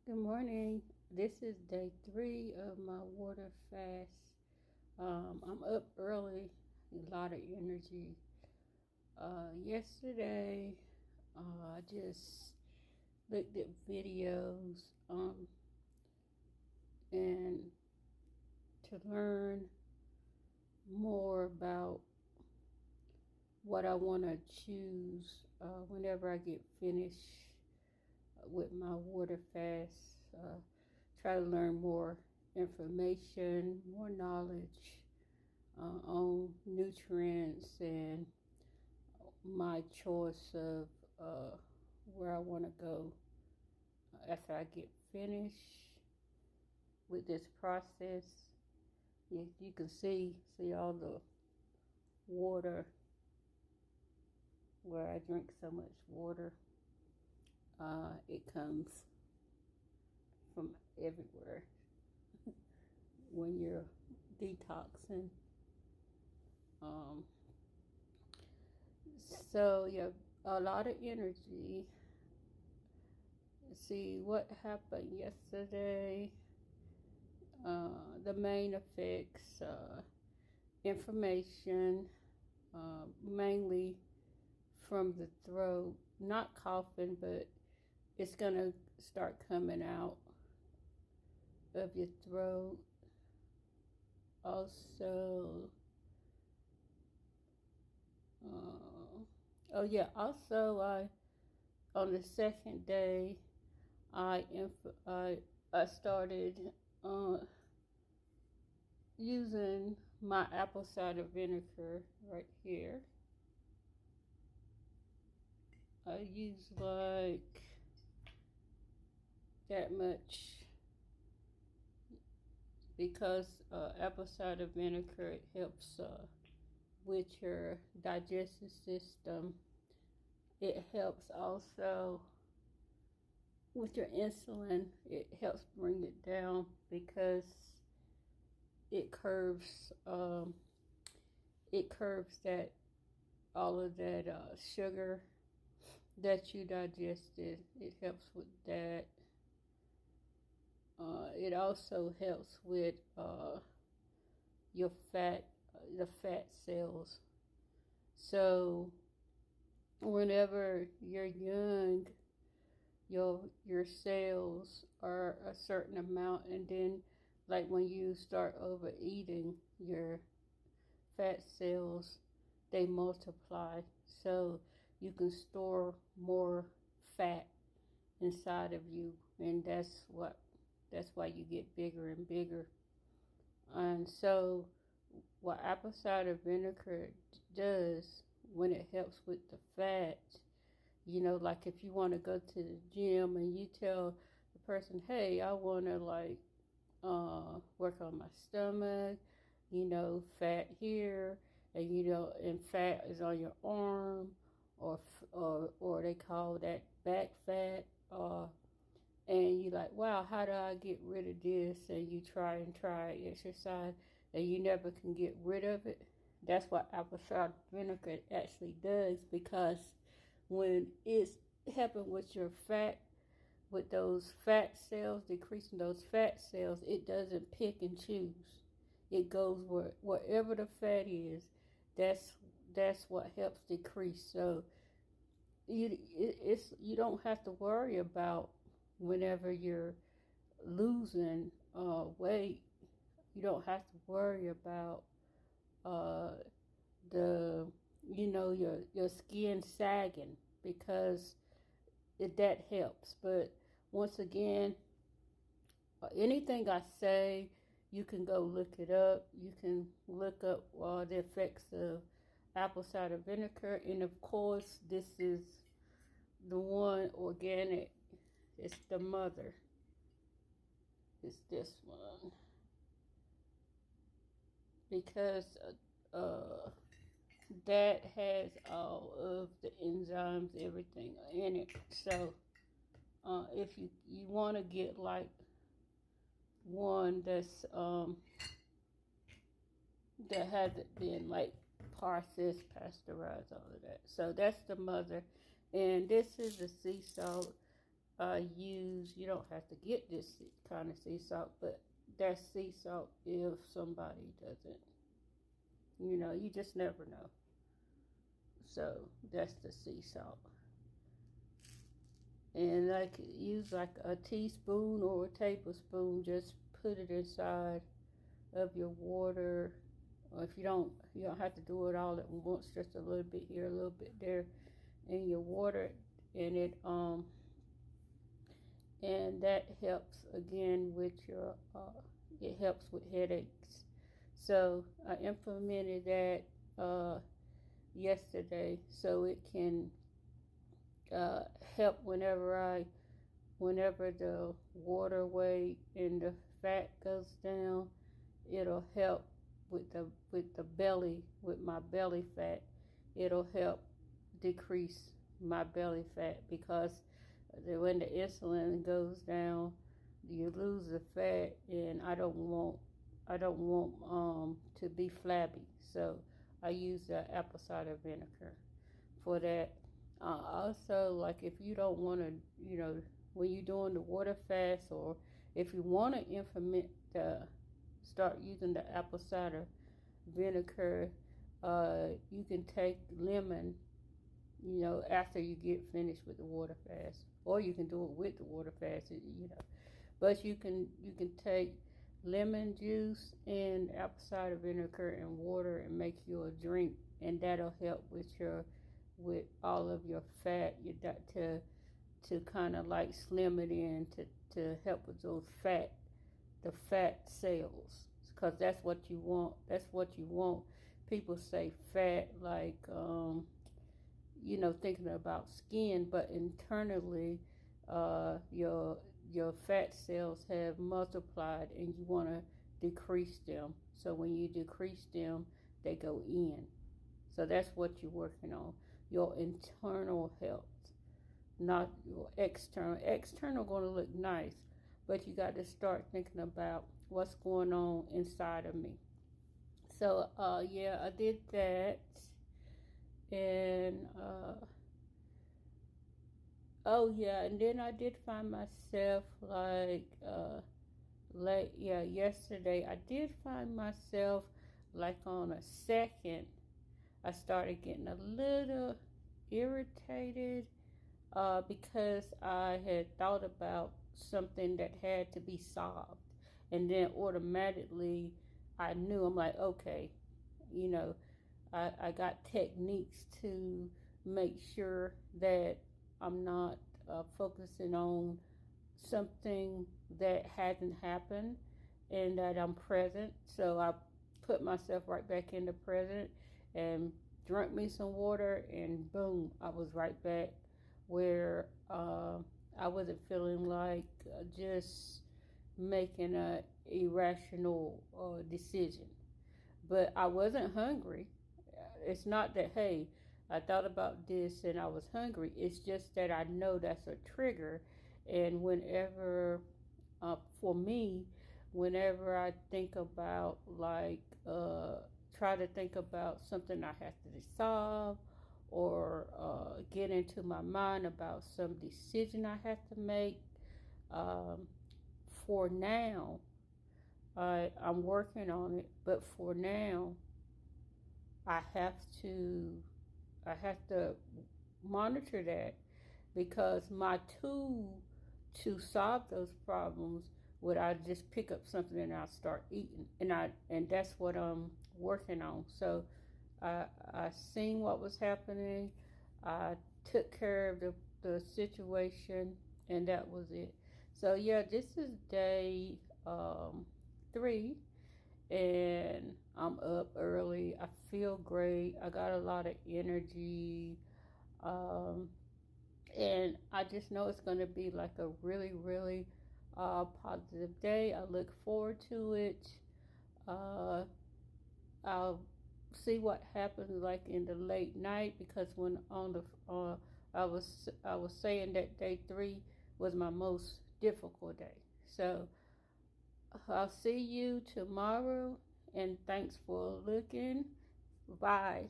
Good morning. This is day 3 of my water fast. I'm up early, a lot of energy. Yesterday, I just looked at videos and to learn more about what I want to choose whenever I get finished with my water fast. Try to learn more information, more knowledge on nutrients and my choice of where I want to go after I get finished with this process. You can see all the water where I drink so much water. It comes from everywhere when you're detoxing. Um, so yeah, a lot of energy. See what happened yesterday. The main effects, inflammation, mainly from the throat, not coughing, but it's gonna start coming out of your throat. Also, also on the second day, I started using my apple cider vinegar right here. I use like that much because apple cider vinegar it helps with your digestive system. It helps also with your insulin. It helps bring it down because it curves that all of that sugar that you digested. It helps with that. It also helps with your the fat cells. So whenever you're young, your cells are a certain amount, and then like when you start overeating, your fat cells they multiply. So you can store more fat inside of you, and that's why you get bigger and bigger. And so what apple cider vinegar does when it helps with the fat, like if you want to go to the gym and you tell the person, hey, I want to work on my stomach, fat here, and and fat is on your arm, or they call that back fat, and you like, wow, how do I get rid of this? And you try exercise, and you never can get rid of it. That's what apple cider vinegar actually does, because when it's helping with your fat, with those fat cells, decreasing those fat cells, it doesn't pick and choose. It goes wherever the fat is. That's what helps decrease. So you don't have to worry about whenever you're losing weight. You don't have to worry about uh, the your skin sagging, because that helps. But once again, anything I say, you can go look it up. You can look up the effects of apple cider vinegar, and of course, this is the one organic. It's the mother. It's this one, because uh, that has all of the enzymes, everything in it. So if you want to get like one that hasn't been like processed, pasteurized, all of that. So that's the mother, and this is the sea salt. use, you don't have to get this kind of sea salt, but that's sea salt if somebody doesn't. You just never know. So that's the sea salt. And use like a teaspoon or a tablespoon, just put it inside of your water. Or if you don't have to do it all at once, just a little bit here, a little bit there, and your water, and and that helps again with your it helps with headaches. So I implemented that yesterday, so it can help whenever the water weight and the fat goes down. It'll help with my belly fat. It'll help decrease my belly fat, because when the insulin goes down, you lose the fat, and I don't want to be flabby. So I use the apple cider vinegar for that. Also, like if you don't want to, when you're doing the water fast, or if you want to implement start using the apple cider vinegar, you can take lemon, after you get finished with the water fast, or you can do it with the water fast, But you can take lemon juice and apple cider vinegar and water and make you a drink, and that'll help with all of your fat. You got to kind of like slim it in to help with the fat cells, because that's what you want. People say fat like thinking about skin, but internally your fat cells have multiplied, and you want to decrease them. So when you decrease them, they go in. So that's what you're working on, your internal health, not your external. External going to look nice, but you got to start thinking about what's going on inside of me. So yeah, I did that. And oh yeah, and then I did find myself yesterday I did find myself like on a second. I started getting a little irritated because I had thought about something that had to be solved, and then automatically I knew, I'm like, okay, I got techniques to make sure that I'm not focusing on something that hasn't happened, and that I'm present. So I put myself right back in the present and drank me some water, and boom, I was right back where I wasn't feeling like just making a irrational decision. But I wasn't hungry. It's not that, hey, I thought about this and I was hungry. It's just that I know that's a trigger. And for me, whenever I think about try to think about something I have to solve, or get into my mind about some decision I have to make, for now, I'm working on it, but for now, I have to monitor that, because my tool to solve those problems would I just pick up something and I start eating, and that's what I'm working on. So I seen what was happening, I took care of the situation, and that was it. So yeah, this is day 3, and I'm up early. I feel great. I got a lot of energy. And I just know it's going to be like a really, really positive day. I look forward to it. I'll see what happens like in the late night, because when on the I was saying that day 3 was my most difficult day. So I'll see you tomorrow, and thanks for looking. Bye.